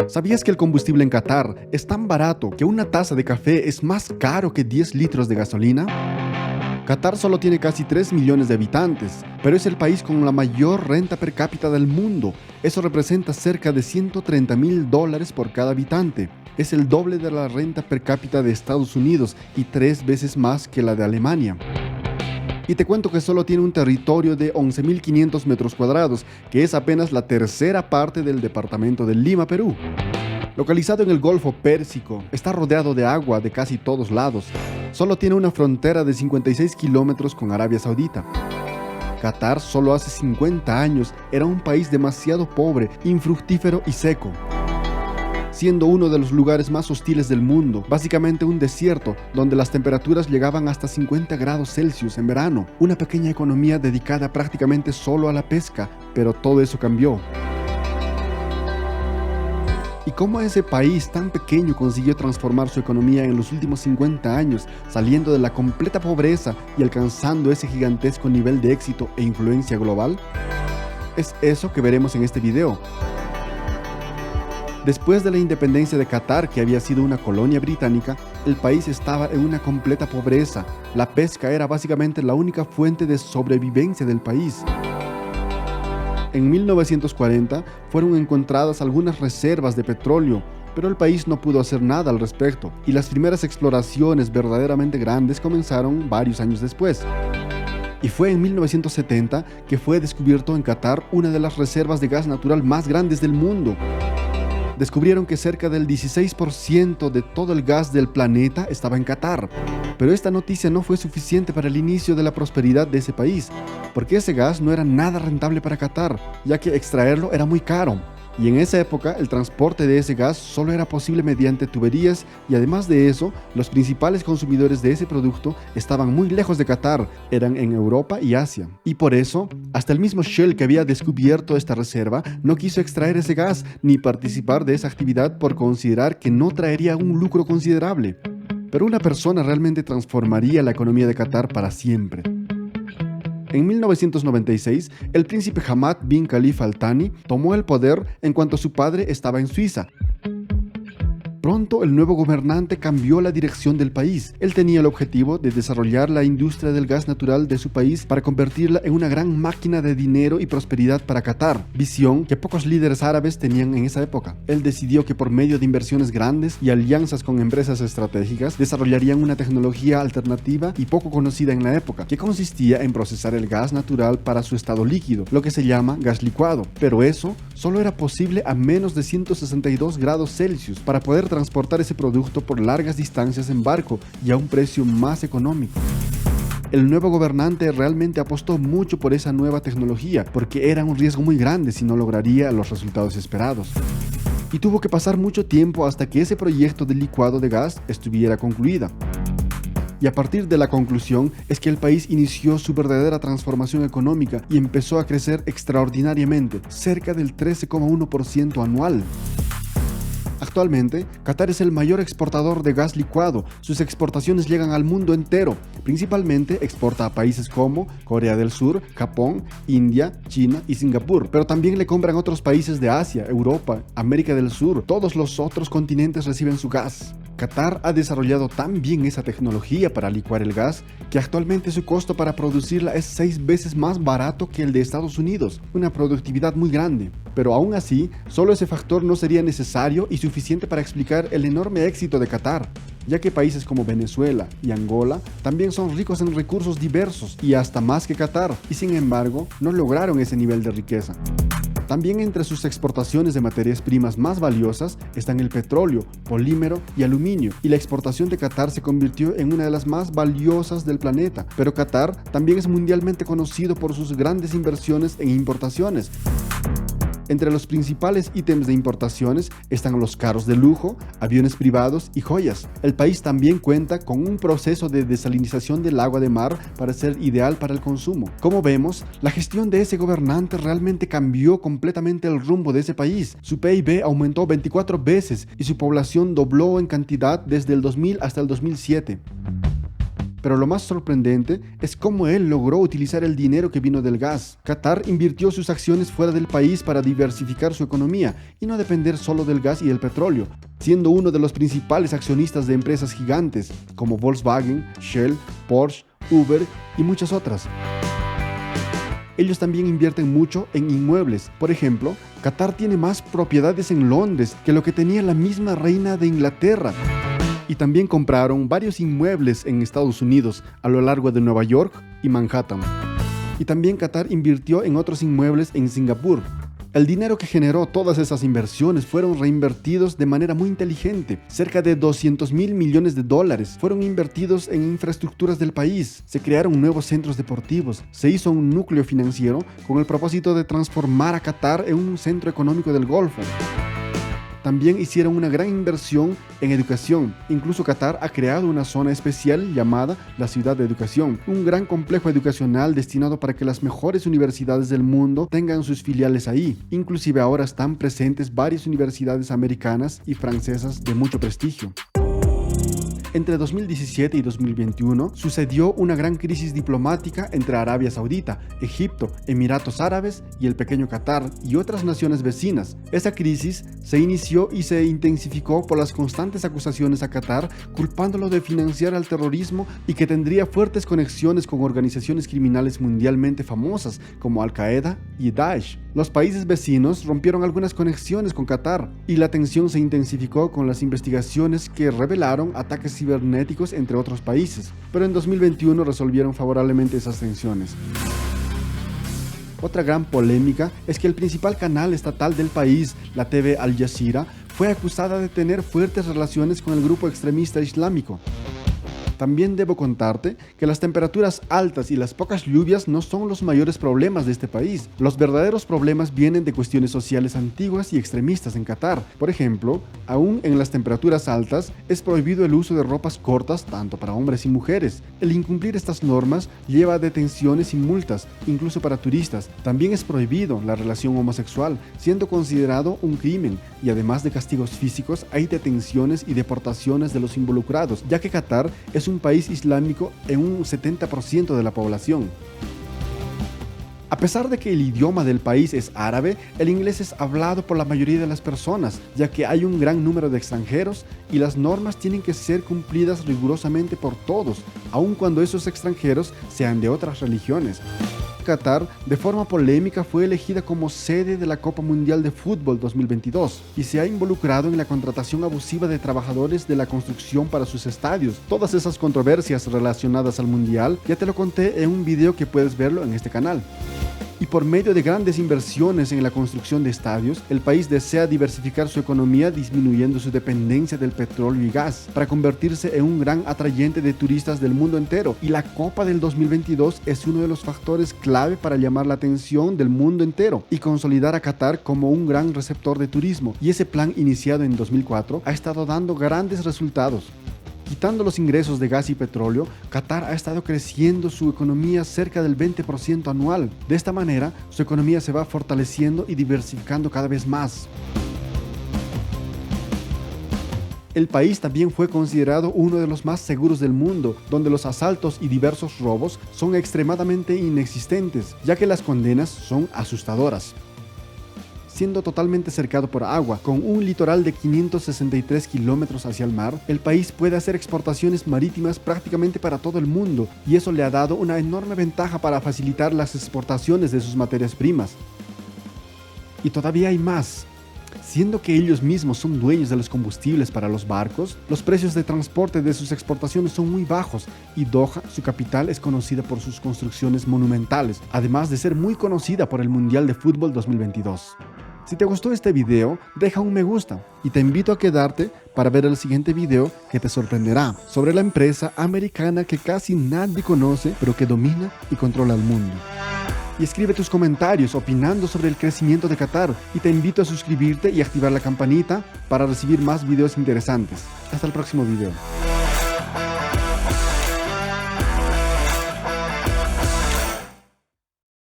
¿Sabías que el combustible en Qatar es tan barato que una taza de café es más caro que 10 litros de gasolina? Qatar solo tiene casi 3 millones de habitantes, pero es el país con la mayor renta per cápita del mundo. Eso representa cerca de $130.000 por cada habitante. Es el doble de la renta per cápita de Estados Unidos y 3 veces más que la de Alemania. Y te cuento que solo tiene un territorio de 11.500 metros cuadrados, que es apenas la tercera parte del departamento de Lima, Perú. Localizado en el Golfo Pérsico, está rodeado de agua de casi todos lados. Solo tiene una frontera de 56 kilómetros con Arabia Saudita. Qatar solo hace 50 años era un país demasiado pobre, infructífero y seco, siendo uno de los lugares más hostiles del mundo, básicamente un desierto donde las temperaturas llegaban hasta 50 grados Celsius en verano, una pequeña economía dedicada prácticamente solo a la pesca, pero todo eso cambió. ¿Y cómo ese país tan pequeño consiguió transformar su economía en los últimos 50 años, saliendo de la completa pobreza y alcanzando ese gigantesco nivel de éxito e influencia global? Es eso que veremos en este video. Después de la independencia de Qatar, que había sido una colonia británica, el país estaba en una completa pobreza. La pesca era básicamente la única fuente de sobrevivencia del país. En 1940 fueron encontradas algunas reservas de petróleo, pero el país no pudo hacer nada al respecto, y las primeras exploraciones verdaderamente grandes comenzaron varios años después. Y fue en 1970 que fue descubierto en Qatar una de las reservas de gas natural más grandes del mundo. Descubrieron que cerca del 16% de todo el gas del planeta estaba en Qatar. Pero esta noticia no fue suficiente para el inicio de la prosperidad de ese país, porque ese gas no era nada rentable para Qatar, ya que extraerlo era muy caro. Y en esa época el transporte de ese gas solo era posible mediante tuberías, y además de eso, los principales consumidores de ese producto estaban muy lejos de Qatar, eran en Europa y Asia. Y por eso, hasta el mismo Shell, que había descubierto esta reserva, no quiso extraer ese gas ni participar de esa actividad por considerar que no traería un lucro considerable. Pero una persona realmente transformaría la economía de Qatar para siempre. En 1996, el príncipe Hamad bin Khalifa Al Thani tomó el poder en cuanto su padre estaba en Suiza. Pronto el nuevo gobernante cambió la dirección del país. Él tenía el objetivo de desarrollar la industria del gas natural de su país para convertirla en una gran máquina de dinero y prosperidad para Qatar, visión que pocos líderes árabes tenían en esa época. Él decidió que por medio de inversiones grandes y alianzas con empresas estratégicas desarrollarían una tecnología alternativa y poco conocida en la época, que consistía en procesar el gas natural para su estado líquido, lo que se llama gas licuado. Pero eso solo era posible a menos de 162 grados Celsius para poder transportar ese producto por largas distancias en barco y a un precio más económico. El nuevo gobernante realmente apostó mucho por esa nueva tecnología, porque era un riesgo muy grande si no lograría los resultados esperados. Y tuvo que pasar mucho tiempo hasta que ese proyecto de licuado de gas estuviera concluida. Y a partir de la conclusión es que el país inició su verdadera transformación económica y empezó a crecer extraordinariamente, cerca del 13,1% anual. Actualmente, Qatar es el mayor exportador de gas licuado. Sus exportaciones llegan al mundo entero. Principalmente exporta a países como Corea del Sur, Japón, India, China y Singapur. Pero también le compran otros países de Asia, Europa, América del Sur. Todos los otros continentes reciben su gas. Qatar ha desarrollado tan bien esa tecnología para licuar el gas que actualmente su costo para producirla es 6 veces más barato que el de Estados Unidos, una productividad muy grande. Pero aún así, solo ese factor no sería necesario y suficiente para explicar el enorme éxito de Qatar, ya que países como Venezuela y Angola también son ricos en recursos diversos y hasta más que Qatar, y sin embargo no lograron ese nivel de riqueza. También entre sus exportaciones de materias primas más valiosas están el petróleo, polímero y aluminio, y la exportación de Qatar se convirtió en una de las más valiosas del planeta. Pero Qatar también es mundialmente conocido por sus grandes inversiones en importaciones. Entre los principales ítems de importaciones están los carros de lujo, aviones privados y joyas. El país también cuenta con un proceso de desalinización del agua de mar para ser ideal para el consumo. Como vemos, la gestión de ese gobernante realmente cambió completamente el rumbo de ese país. Su PIB aumentó 24 veces y su población dobló en cantidad desde el 2000 hasta el 2007. pero lo más sorprendente es cómo él logró utilizar el dinero que vino del gas. Qatar invirtió sus acciones fuera del país para diversificar su economía y no depender solo del gas y el petróleo, siendo uno de los principales accionistas de empresas gigantes como Volkswagen, Shell, Porsche, Uber y muchas otras. Ellos también invierten mucho en inmuebles. Por ejemplo, Qatar tiene más propiedades en Londres que lo que tenía la misma reina de Inglaterra. Y también compraron varios inmuebles en Estados Unidos, a lo largo de Nueva York y Manhattan. Y también Qatar invirtió en otros inmuebles en Singapur. El dinero que generó todas esas inversiones fueron reinvertidos de manera muy inteligente. Cerca de 200.000 millones de dólares fueron invertidos en infraestructuras del país. Se crearon nuevos centros deportivos. Se hizo un núcleo financiero con el propósito de transformar a Qatar en un centro económico del Golfo. También hicieron una gran inversión en educación. Incluso Qatar ha creado una zona especial llamada la Ciudad de Educación, un gran complejo educacional destinado para que las mejores universidades del mundo tengan sus filiales ahí. Inclusive ahora están presentes varias universidades americanas y francesas de mucho prestigio. Entre 2017 y 2021 sucedió una gran crisis diplomática entre Arabia Saudita, Egipto, Emiratos Árabes y el pequeño Qatar y otras naciones vecinas. Esa crisis se inició y se intensificó por las constantes acusaciones a Qatar, culpándolo de financiar al terrorismo y que tendría fuertes conexiones con organizaciones criminales mundialmente famosas como Al-Qaeda y Daesh. Los países vecinos rompieron algunas conexiones con Qatar y la tensión se intensificó con las investigaciones que revelaron ataques cibernéticos entre otros países, pero en 2021 resolvieron favorablemente esas tensiones. Otra gran polémica es que el principal canal estatal del país, la TV Al Jazeera, fue acusada de tener fuertes relaciones con el grupo extremista islámico. También debo contarte que las temperaturas altas y las pocas lluvias no son los mayores problemas de este país. Los verdaderos problemas vienen de cuestiones sociales antiguas y extremistas en Qatar. Por ejemplo, aún en las temperaturas altas es prohibido el uso de ropas cortas tanto para hombres y mujeres. El incumplir estas normas lleva a detenciones y multas, incluso para turistas. También es prohibido la relación homosexual, siendo considerado un crimen, y además de castigos físicos, hay detenciones y deportaciones de los involucrados, ya que Qatar es un país islámico en un 70% de la población. A pesar de que el idioma del país es árabe, el inglés es hablado por la mayoría de las personas, ya que hay un gran número de extranjeros y las normas tienen que ser cumplidas rigurosamente por todos, aun cuando esos extranjeros sean de otras religiones. Qatar, de forma polémica, fue elegida como sede de la Copa Mundial de Fútbol 2022 y se ha involucrado en la contratación abusiva de trabajadores de la construcción para sus estadios. Todas esas controversias relacionadas al Mundial ya te lo conté en un video que puedes verlo en este canal. Y por medio de grandes inversiones en la construcción de estadios, el país desea diversificar su economía disminuyendo su dependencia del petróleo y gas para convertirse en un gran atrayente de turistas del mundo entero. Y la Copa del 2022 es uno de los factores clave para llamar la atención del mundo entero y consolidar a Qatar como un gran receptor de turismo. Y ese plan iniciado en 2004 ha estado dando grandes resultados. Quitando los ingresos de gas y petróleo, Qatar ha estado creciendo su economía cerca del 20% anual. De esta manera, su economía se va fortaleciendo y diversificando cada vez más. El país también fue considerado uno de los más seguros del mundo, donde los asaltos y diversos robos son extremadamente inexistentes, ya que las condenas son asustadoras. Siendo totalmente cercado por agua, con un litoral de 563 kilómetros hacia el mar, el país puede hacer exportaciones marítimas prácticamente para todo el mundo, y eso le ha dado una enorme ventaja para facilitar las exportaciones de sus materias primas. Y todavía hay más. Siendo que ellos mismos son dueños de los combustibles para los barcos, los precios de transporte de sus exportaciones son muy bajos y Doha, su capital, es conocida por sus construcciones monumentales, además de ser muy conocida por el Mundial de Fútbol 2022. Si te gustó este video, deja un me gusta y te invito a quedarte para ver el siguiente video que te sorprenderá sobre la empresa americana que casi nadie conoce pero que domina y controla el mundo. Y escribe tus comentarios opinando sobre el crecimiento de Qatar y te invito a suscribirte y activar la campanita para recibir más videos interesantes. Hasta el próximo video.